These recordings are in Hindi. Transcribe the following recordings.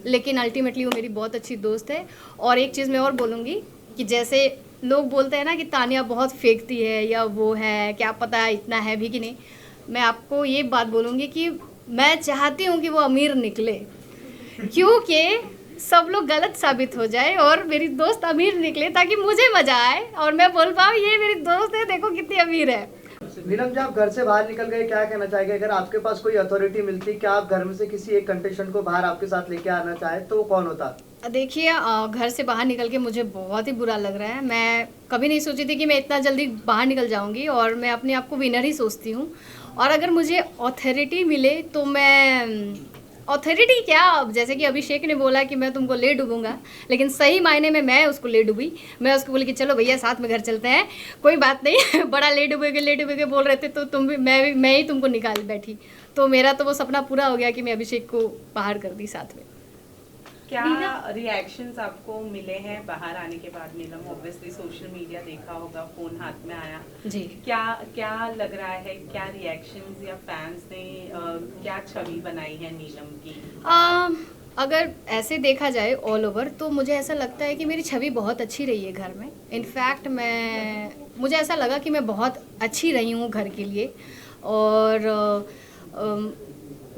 लेकिन अल्टीमेटली वो मेरी बहुत अच्छी दोस्त है। और एक चीज़ मैं और बोलूँगी कि जैसे लोग बोलते हैं ना कि तानिया बहुत फेंकती है या वो है, क्या पता इतना है भी कि नहीं, मैं आपको ये बात बोलूँगी कि मैं चाहती हूँ कि वो अमीर निकले, क्योंकि सब लोग गलत साबित हो जाए और मेरी दोस्त अमीर निकले ताकि मुझे मज़ा आए और मैं बोल पाऊँ ये मेरी दोस्त है, देखो कितनी अमीर है। नीलम जी, आप घर से बाहर निकल गए, क्या कहना चाहेंगे? अगर आपके पास कोई अथॉरिटी मिलती, क्या आप घर में से किसी एक कंटेस्टेंट को बाहर आपके साथ लेके आना चाहे तो वो कौन होता? देखिए, घर से बाहर निकल के मुझे बहुत ही बुरा लग रहा है। मैं कभी नहीं सोची थी कि मैं इतना जल्दी बाहर निकल जाऊंगी और मैं अपने आप को विनर ही सोचती हूँ। और अगर मुझे अथॉरिटी मिले तो मैं अथॉरिटी क्या, जैसे कि अभिषेक ने बोला कि मैं तुमको ले डूबूंगा, लेकिन सही मायने में मैं उसको ले डूबी। मैं उसको बोली कि चलो भैया साथ में घर चलते हैं, कोई बात नहीं बड़ा ले डूबेगे बोल रहे थे तो तुम भी मैं ही तुमको निकाल बैठी। तो मेरा तो वो सपना पूरा हो गया कि मैं अभिषेक को बाहर कर दी साथ में। क्या रिएक्शंस आपको मिले हैं बाहर आने के बाद? नीलम, ऑब्वियसली सोशल मीडिया देखा होगा, फोन हाथ में आया जी। क्या लग रहा है, क्या रिएक्शंस या फैंस ने क्या छवि बनाई है नीलम की? अगर ऐसे देखा जाए ऑल ओवर तो मुझे ऐसा लगता है कि मेरी छवि बहुत अच्छी रही है घर में। इनफैक्ट मुझे ऐसा लगा कि मैं बहुत अच्छी रही हूँ घर के लिए। और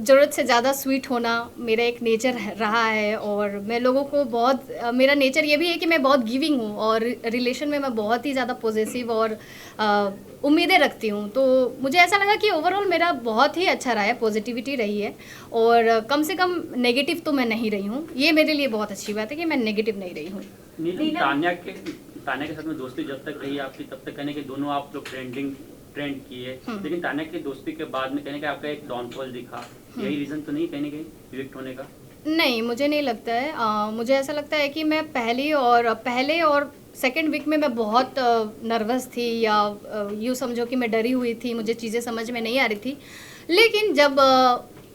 ज़रूरत से ज़्यादा स्वीट होना मेरा एक नेचर रहा है। और मैं लोगों को बहुत मेरा नेचर ये भी है कि मैं बहुत गिविंग हूँ और रिलेशन में मैं बहुत ही ज़्यादा पॉजिटिव और उम्मीदें रखती हूँ। तो मुझे ऐसा लगा कि ओवरऑल मेरा बहुत ही अच्छा रहा है, पॉजिटिविटी रही है और कम से कम नेगेटिव तो मैं नहीं रही हूँ। ये मेरे लिए बहुत अच्छी बात है कि मैं नेगेटिव नहीं रही हूँ। तान्या के साथ में दोस्ती जब तक रही आपकी तब तक कहने के दोनों आप लोग ट्रेंड किए, लेकिन तान्या की दोस्ती के बाद में कहने का आपका एक डाउनफॉल दिखा, यही रीजन तो नहीं कहने कहीं इविक्ट होने का? नहीं, मुझे नहीं लगता है। मुझे ऐसा लगता है कि मैं पहले और सेकेंड वीक में मैं बहुत नर्वस थी या यूँ समझो कि मैं डरी हुई थी, मुझे चीज़ें समझ में नहीं आ रही थी। लेकिन जब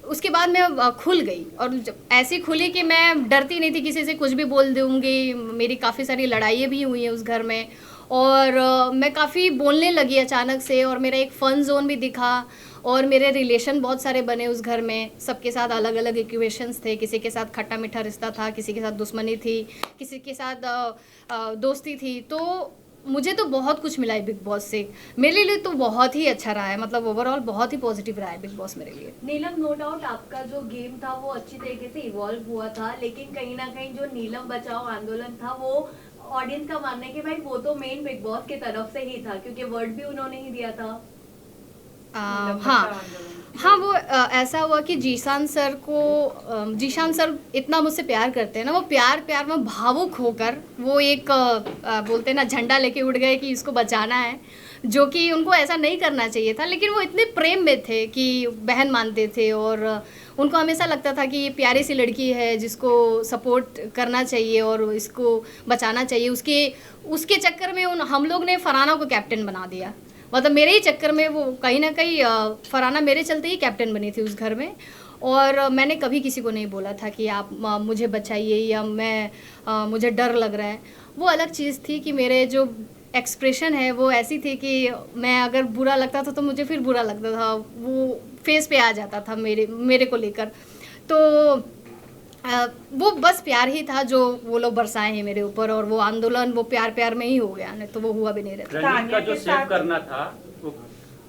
उसके बाद मैं खुल गई और जब ऐसी खुली कि मैं डरती नहीं थी किसी से, कुछ भी बोल दूँगी। मेरी काफ़ी सारी लड़ाइयाँ भी हुई हैं उस घर में और मैं काफ़ी बोलने लगी अचानक से और मेरा एक फ़न जोन भी दिखा और मेरे रिलेशन बहुत सारे बने उस घर में। सबके साथ अलग अलग इक्वेशंस थे, किसी के साथ खट्टा मीठा रिश्ता था, किसी के साथ दुश्मनी थी, किसी के साथ दोस्ती थी। तो मुझे तो बहुत कुछ मिला है बिग बॉस से। मेरे लिए तो बहुत ही अच्छा रहा है, मतलब ओवरऑल बहुत ही पॉजिटिव रहा है बिग बॉस मेरे लिए। नीलम, नो डाउट आपका जो गेम था वो अच्छी तरीके से इवॉल्व हुआ था, लेकिन कहीं ना कहीं जो नीलम बचाओ आंदोलन था वो ऑडियंस का मानना है कि भाई वो तो मेन बिग बॉस की तरफ से ही था, क्योंकि वर्ड भी उन्होंने ही दिया था। हाँ, वो ऐसा हुआ कि जीशान सर इतना मुझसे प्यार करते हैं ना, वो प्यार में भावुक होकर वो एक बोलते हैं ना झंडा लेके उड़ गए कि इसको बचाना है, जो कि उनको ऐसा नहीं करना चाहिए था। लेकिन वो इतने प्रेम में थे कि बहन मानते थे और उनको हमेशा लगता था कि ये प्यारी सी लड़की है जिसको सपोर्ट करना चाहिए और इसको बचाना चाहिए। उसके चक्कर में हम लोग ने फरहाना को कैप्टन बना दिया। मतलब मेरे ही चक्कर में वो कहीं ना कहीं फरहाना मेरे चलते ही कैप्टन बनी थी उस घर में। और मैंने कभी किसी को नहीं बोला था कि आप मुझे बचाइए या मुझे डर लग रहा है। वो अलग चीज़ थी कि मेरे जो एक्सप्रेशन है वो ऐसी थी कि मैं अगर बुरा लगता था तो मुझे फिर बुरा लगता था, वो फेस पे आ जाता था मेरे को लेकर। तो वो बस प्यार ही था जो वो लोग बरसाए हैं मेरे ऊपर, और वो आंदोलन वो प्यार में ही हो गया, नहीं तो वो हुआ भी नहीं रहता। रणवीर का जो सेव करना था वो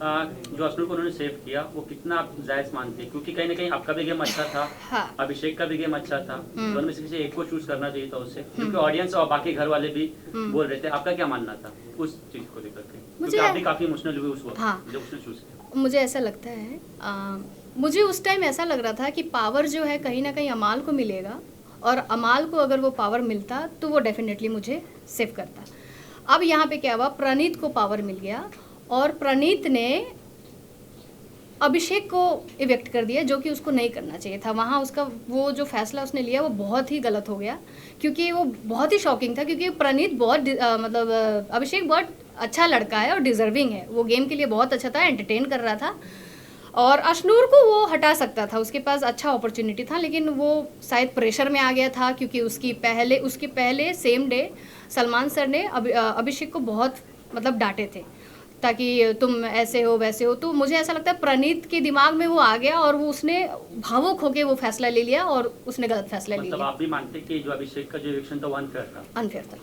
जो अश्नू को उन्होंने सेव किया, वो कितना आप जायज मानते हैं? क्योंकि कहीं ना कहीं आपका भी गेम अच्छा था, हाँ। अभिषेक का भी गेम अच्छा था, दोनों में से किसी एक को चूज करना चाहिए था उससे, क्योंकि ऑडियंस और बाकी घर वाले भी बोल रहे थे। आपका क्या मानना था उस चीज को लेकर के? क्योंकि आप भी काफी इमोशनल हुए उस वक्त जब उसने चूज किया। मुझे ऐसा लगता है, मुझे उस टाइम ऐसा लग रहा था कि पावर जो है कहीं ना कहीं अमाल को मिलेगा, और अमाल को अगर वो पावर मिलता तो वो डेफिनेटली मुझे सेव करता। अब यहाँ पे क्या हुआ, प्रणीत को पावर मिल गया और प्रणीत ने अभिषेक को इवेक्ट कर दिया, जो कि उसको नहीं करना चाहिए था। वहाँ उसका वो जो फैसला उसने लिया वो बहुत ही गलत हो गया, क्योंकि वो बहुत ही शॉकिंग था। क्योंकि प्रणीत बहुत अभिषेक बहुत अच्छा लड़का है और डिजर्विंग है, वो गेम के लिए बहुत अच्छा था, एंटरटेन कर रहा था और अशनूर को वो हटा सकता था, उसके पास अच्छा अपॉर्चुनिटी था। लेकिन वो शायद प्रेशर में आ गया था, क्योंकि उसके पहले सेम डे सलमान सर ने अभिषेक को बहुत डांटे थे ताकि तुम ऐसे हो वैसे हो। तो मुझे ऐसा लगता है प्रणीत के दिमाग में वो आ गया और वो उसने भावुक होके वो फैसला ले लिया और उसने गलत फैसला ले मतलब लिया, आप भी मानते कि जो अभिषेक का जो इलेक्शन था वो अनफेयर था? अनफेयर था।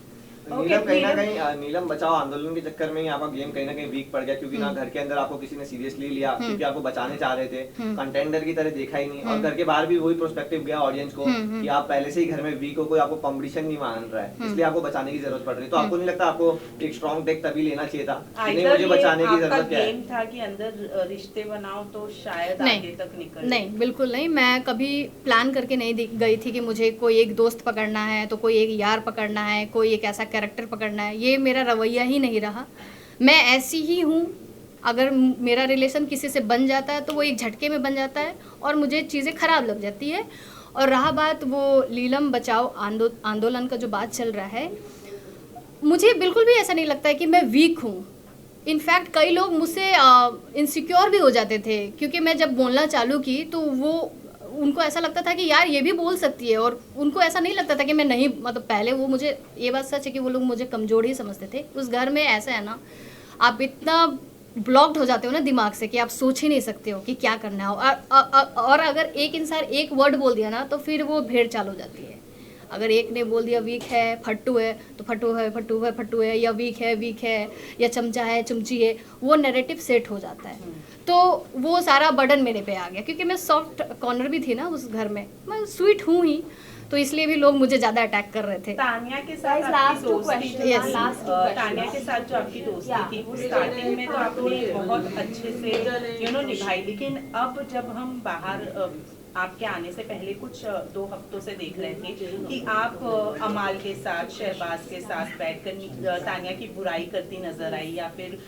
नीलम कहीं ना कहीं नीलम बचाओ आंदोलन के चक्कर में ही आपका गेम कहीं ना कहीं वीक पड़ गया, क्योंकि ना घर के अंदर आपको किसी ने सीरियसली लिया क्योंकि आपको बचाने चाह रहे थे, कंटेंडर की तरह देखा ही नहीं, और घर के बाहर भी वही प्रोस्पेक्टिव गया ऑडियंस को कि आप पहले से ही घर में वीक हो, कोई आपको कंपटीशन नहीं मान रहा है, इसलिए आपको बचाने की जरूरत पड़ रही है। तो आपको नहीं लगता आपको एक स्ट्रॉन्ग टेक तभी लेना चाहिए था कि नहीं मुझे बचाने की जरूरत क्या है? गेम था कि अंदर रिश्ते बनाओ तो शायद नहीं, आगे तक निकल नहीं, बिल्कुल नहीं। मैं कभी प्लान करके नहीं गई थी कि मुझे कोई एक दोस्त पकड़ना है तो कोई एक यार पकड़ना है, कोई एक ऐसा कैरेक्टर पकड़ना है, ये मेरा रवैया ही नहीं रहा। मैं ऐसी ही हूँ, अगर मेरा रिलेशन किसी से बन जाता है तो वो एक झटके में बन जाता है और मुझे चीज़ें ख़राब लग जाती है। और रहा बात वो नीलम बचाओ आंदोलन का जो बात चल रहा है, मुझे बिल्कुल भी ऐसा नहीं लगता है कि मैं वीक हूँ। इनफैक्ट कई लोग मुझसे इनसिक्योर भी हो जाते थे, क्योंकि मैं जब बोलना चालू की तो उनको ऐसा लगता था कि यार ये भी बोल सकती है, और उनको ऐसा नहीं लगता था कि मैं नहीं, मतलब पहले वो मुझे, ये बात सच है कि वो लोग मुझे कमज़ोर ही समझते थे। उस घर में ऐसा है ना, आप इतना ब्लॉक्ड हो जाते हो ना दिमाग से कि आप सोच ही नहीं सकते हो कि क्या करना है। और अगर एक इंसान एक वर्ड बोल दिया ना तो फिर वो भेड़ चाल हो जाती है। अगर एक ने बोल दिया वीक है, फट्टू है, तो फट्टू है, फट्टू है, फट्टू है, या वीक है, या चमचा है, चमची है, वो नैरेटिव सेट हो जाता है। तो वो सारा बर्डन मेरे पे आ गया, क्योंकि मैं सॉफ्ट कॉर्नर भी थी ना उस घर में, मैं स्वीट हूँ ही, तो इसलिए भी लोग मुझे ज़्यादा अटैक कर रहे थे। तानिया के साथ Guys, आपकी last two दोस्ती questions, जो Yes. last two Tania questions. के साथ जो आपकी दोस्ती Yeah. थी वो स्टार्टिंग में तो आपने बहुत अच्छे से निभाई, लेकिन अब जब हम बाहर आपके आने से पहले कुछ 2 हफ्तों से देख रहे थे कि आप अमाल के साथ, शहबाज के साथ बैठकर तानिया की बुराई करती नजर आई, या फिर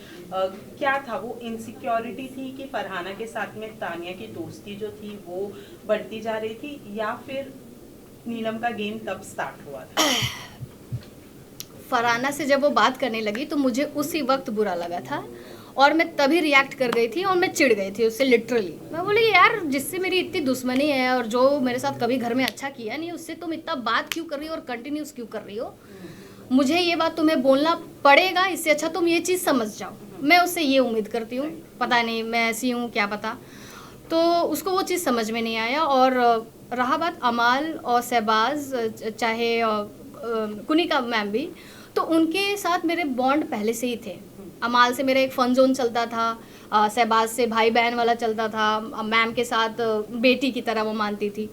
क्या था वो इनसिक्योरिटी थी कि फरहाना के साथ में तानिया की दोस्ती जो थी वो बढ़ती जा रही थी, या फिर नीलम का गेम तब स्टार्ट हुआ था? फरहाना से जब वो बात करने लगी तो मुझे उसी वक्त बुरा लगा था, और मैं तभी रिएक्ट कर गई थी और मैं चिढ़ गई थी उससे लिटरली। मैं बोली यार, जिससे मेरी इतनी दुश्मनी है और जो मेरे साथ कभी घर में अच्छा किया नहीं, उससे तुम इतना बात क्यों कर रही हो और कंटिन्यूस क्यों कर रही हो? मुझे ये बात तुम्हें बोलना पड़ेगा, इससे अच्छा तुम ये चीज़ समझ जाओ। मैं उससे ये उम्मीद करती हूँ, पता नहीं मैं ऐसी हूँ क्या पता। तो उसको वो चीज़ समझ में नहीं आया। और रहा बात अमाल और शहबाज, चाहे कुनिका मैम भी, तो उनके साथ मेरे बॉन्ड पहले से ही थे। अमाल से मेरा एक फन जोन चलता था, शहबाज से भाई बहन वाला चलता था, मैम के साथ बेटी की तरह वो मानती थी।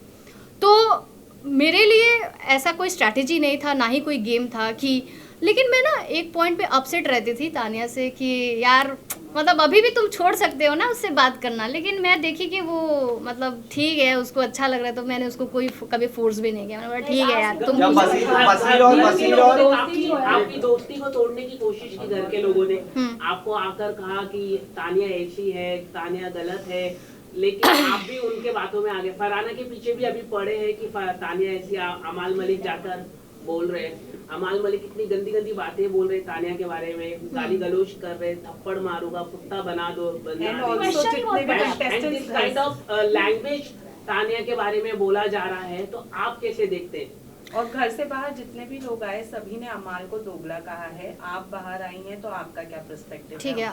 तो मेरे लिए ऐसा कोई स्ट्रैटेजी नहीं था, ना ही कोई गेम था कि, लेकिन मैं ना एक पॉइंट पे अपसेट रहती थी तानिया से कि यार मतलब अभी भी तुम छोड़ सकते हो ना उससे बात करना। लेकिन मैं देखी कि वो मतलब ठीक है, उसको अच्छा लग रहा है, तो मैंने उसको कोई कभी फोर्स भी नहीं किया। मैंने बोला ठीक है यार तुम जब बसीर और आपकी दोस्ती को तोड़ने की कोशिश की घर के लोगों ने, आपको आकर कहा कि तानिया ऐसी है, तानिया गलत है, लेकिन आप भी उनके बातों में आ गए। फरहाना के पीछे भी अभी पड़े हैं कि तानिया ऐसी, अमाल मलिक जाकर बोल रहे हैं, अमाल मलिक इतनी गंदी गंदी बातें बोल रहे तानिया के बारे में, गाली गलौज कर रहे, थप्पड़ मारूंगा, कुत्ता बना दो, काइंड ऑफ लैंग्वेज तानिया के बारे में बोला जा रहा है। तो आप कैसे देखते हैं? और घर से बाहर जितने भी लोग आए सभी ने अमाल को दोगला कहा है, आप बाहर आई हैं तो आपका क्या पर्सपेक्टिव? ठीक है,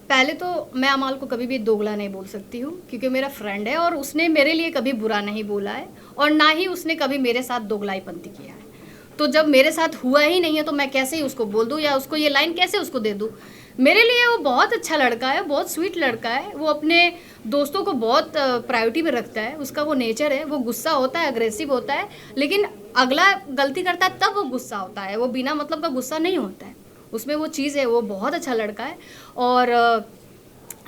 पहले तो मैं अमाल को कभी भी दोगला नहीं बोल सकती हूँ, क्योंकि मेरा फ्रेंड है और उसने मेरे लिए कभी बुरा नहीं बोला है, और ना ही उसने कभी मेरे साथ दोगलाईपंती किया है। तो जब मेरे साथ हुआ ही नहीं है तो मैं कैसे ही उसको बोल दूँ, या उसको ये लाइन कैसे उसको दे दूँ? मेरे लिए वो बहुत अच्छा लड़का है, बहुत स्वीट लड़का है, वो अपने दोस्तों को बहुत प्रायोरिटी में रखता है, उसका वो नेचर है। वो गुस्सा होता है, अग्रेसिव होता है, लेकिन अगला गलती करता है तब वो गुस्सा होता है, वो बिना मतलब का गुस्सा नहीं होता है, उसमें वो चीज़ है। वो बहुत अच्छा लड़का है। और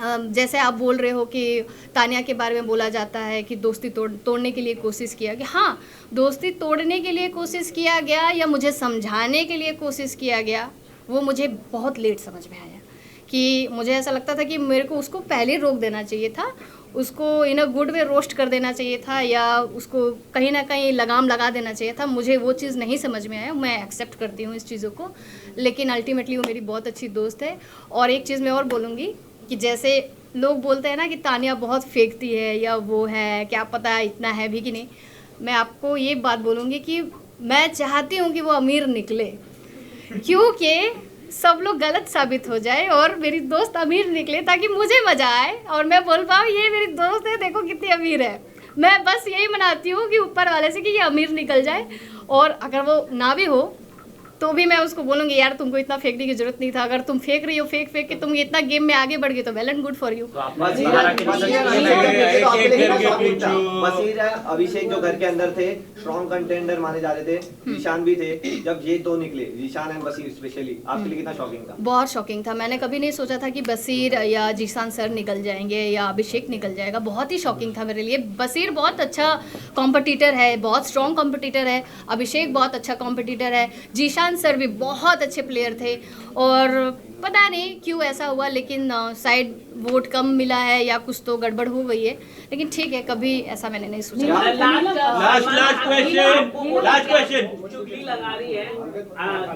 जैसे आप बोल रहे हो कि तानिया के बारे में बोला जाता है कि दोस्ती तोड़ने के लिए कोशिश किया गया, हाँ दोस्ती तोड़ने के लिए कोशिश किया गया या मुझे समझाने के लिए कोशिश किया गया, वो मुझे बहुत लेट समझ में आया। कि मुझे ऐसा लगता था कि मेरे को उसको पहले रोक देना चाहिए था, उसको इन अ गुड वे रोस्ट कर देना चाहिए था, या उसको कहीं ना कहीं लगाम लगा देना चाहिए था। मुझे वो चीज़ नहीं समझ में आया। मैं एक्सेप्ट करती हूँ इस चीज़ों को, लेकिन अल्टीमेटली वो मेरी बहुत अच्छी दोस्त है। और एक चीज़ मैं और बोलूँगी कि जैसे लोग बोलते हैं ना कि तानिया बहुत फेंकती है या वो है, क्या पता इतना है भी कि नहीं, मैं आपको ये बात बोलूँगी कि मैं चाहती हूँ कि वो अमीर निकले, क्योंकि सब लोग गलत साबित हो जाए और मेरी दोस्त अमीर निकले ताकि मुझे मज़ा आए और मैं बोल पाऊँ ये मेरी दोस्त है, देखो कितनी अमीर है। मैं बस यही मनाती हूँ कि ऊपर वाले से कि ये अमीर निकल जाए, और अगर वो ना भी हो तो भी मैं उसको बोलूँगी यार तुमको इतना फेंकने की जरूरत नहीं था, अगर तुम फेंक रही हो फेंक के तुम इतना गेम में आगे बढ़ गए तो well and good for you. वसीर है, अभिषेक जो घर के अंदर थे स्ट्रॉन्ग कंटेंडर माने जा रहे थे, जीशान भी थे, जब ये दो निकले जीशान एंड वसीर स्पेशली, आपके लिए कितना शॉकिंग था? बहुत शॉकिंग था। मैंने कभी नहीं सोचा था कि बसीर या जीशान सर निकल जाएंगे या अभिषेक निकल जाएगा। बहुत ही शॉकिंग था मेरे लिए। बसीर बहुत अच्छा कॉम्पिटिटर है, बहुत स्ट्रॉन्ग कॉम्पिटिटर है, अभिषेक बहुत अच्छा कॉम्पिटिटर है, जीशान सर भी बहुत अच्छे प्लेयर थे, और पता नहीं क्यों ऐसा हुआ, लेकिन शायद वोट कम मिला है या कुछ तो गड़बड़ हो गई है, लेकिन ठीक है, कभी ऐसा मैंने नहीं सोचा। Last question. चुगली लगा रही है,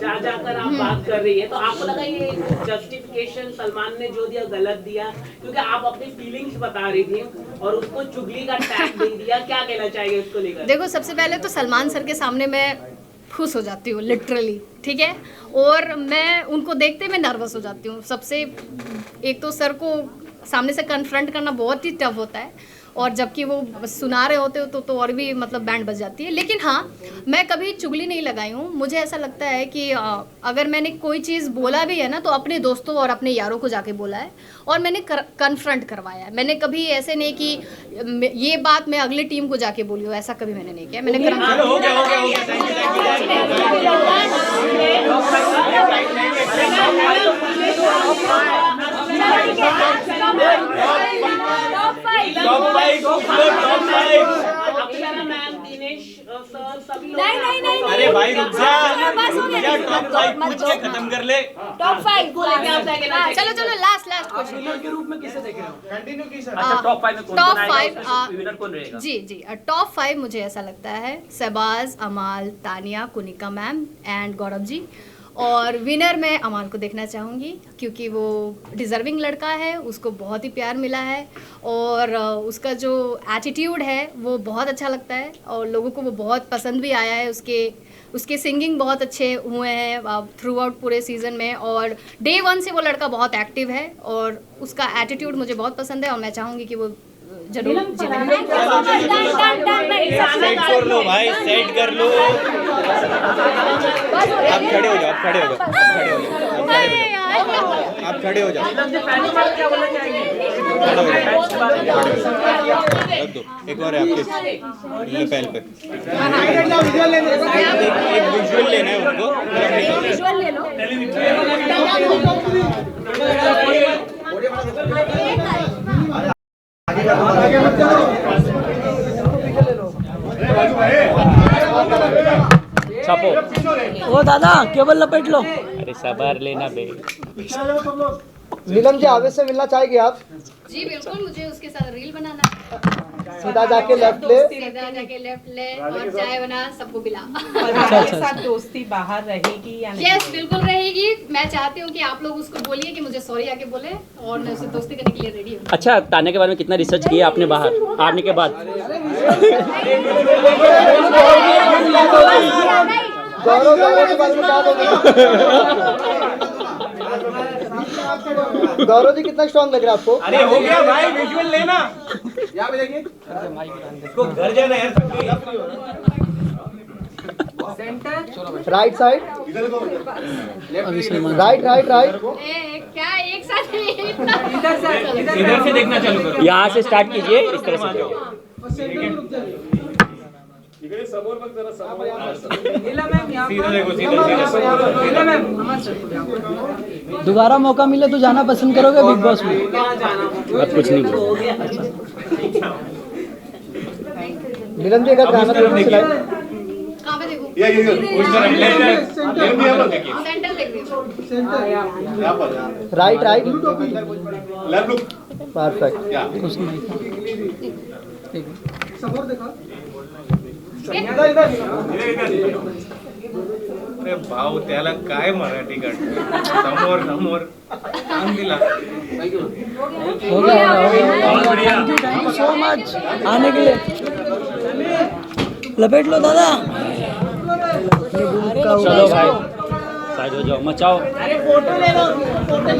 जा जाकर आप बात कर रही है, तो आपको लगा ये जस्टिफिकेशन सलमान ने जो दिया गलत दिया, क्योंकि आप अपनी फीलिंग्स बता रही थी और उसको चुगली का टैग दे दिया, क्या कहना चाहिए उसको लेकर? देखो, सबसे पहले तो सलमान सर के सामने मैं खुश हो जाती हूँ लिटरली, ठीक है, और मैं उनको देखते मैं नर्वस हो जाती हूँ। सबसे एक तो सर को सामने से कन्फ्रंट करना बहुत ही टफ होता है, और जबकि वो सुना रहे होते हो तो और भी मतलब बैंड बज जाती है। लेकिन हाँ, मैं कभी चुगली नहीं लगाई हूँ। मुझे ऐसा लगता है कि अगर मैंने कोई चीज़ बोला भी है ना तो अपने दोस्तों और अपने यारों को जाके बोला है, और मैंने कन्फ्रंट करवाया है। मैंने कभी ऐसे नहीं कि ये बात मैं अगली टीम को जाके बोली हूँ, ऐसा कभी मैंने नहीं किया। मैंने नहीं अरे भाई रुक जा, टॉप 5 पूछ के खत्म कर ले। टॉप 5 चलो लास्ट क्वेश्चन के रूप में किसे देख रहे हो? कंटिन्यू की सर। अच्छा, टॉप 5 में कौन टॉप आएगा? 5 विनर कौन रहेगा? जी टॉप 5 मुझे ऐसा लगता है शहबाज, अमाल, तानिया, कुनिका मैम एंड गौरव जी, और विनर मैं अमाल को देखना चाहूँगी क्योंकि वो डिज़र्विंग लड़का है, उसको बहुत ही प्यार मिला है, और उसका जो एटीट्यूड है वो बहुत अच्छा लगता है और लोगों को वो बहुत पसंद भी आया है। उसके सिंगिंग बहुत अच्छे हुए हैं थ्रू आउट पूरे सीज़न में, और डे 1 से वो लड़का बहुत एक्टिव है और उसका एटीट्यूड मुझे बहुत पसंद है, और मैं चाहूँगी कि वो जरूर जीते। सेट कर लो भाई, सेट कर लो। आप खड़े हो जाओ, आप खड़े हो जाओ, आप खड़े हो जाओ, रख दो। एक और है आपके लैपल पे, एक विजुअल लेना है उनको। विजुअल ले लो। छापो। ओ दादा केबल लपेट लो। अरे सबर लेना बे। नीलम जी आवेश से मिलना चाहेंगे आप? जी बिल्कुल, मुझे उसके साथ रील बनाना है। सीधा जाके लेफ्ट ले, सीधा जाके लेफ्ट ले और चाय बना सबको पिला। हमारे साथ दोस्ती बाहर रहेगी या नहीं? यस बिल्कुल रहेगी। मैं चाहती हूँ कि आप लोग उसको बोलिए कि मुझे सॉरी आके बोले, और मैं उससे दोस्ती करने के लिए रेडी हूँ। अच्छा, तान्या के बारे में कितना रिसर्च किया आपने बाहर आने के बाद? गौरव के बारे में क्या बोलोगे? गौरव जी कितना स्ट्रॉन्ग लग रहा है आपको? अरे हो गया भाई, विजुअल लेना। यहाँ पे देखिए, इसको घर जाना है। राइट साइड, राइट क्या एक साथ इतना? इधर से देखना चालू करो, यहाँ से स्टार्ट कीजिए, इस तरह से जाइए। दोबारा मौका मिले तो जाना पसंद करोगे बिग बॉस में? अब कुछ नहीं बोलो। नीलम जी अगर गाना तो सिलाई। कहाँ पे देखूँ? ये उस तरफ सेंटर देख रही हूँ। Right left look. परफेक्ट। अरे भाऊ, त्याला काय मराठी काढतो? समोर दिला। हो गया। थैंक यू सो मच आने के लिए। लपेट लो दादा। चलो भाई। साइड हो जाओ, मचाओ। अरे फोटो ले लो, फोटो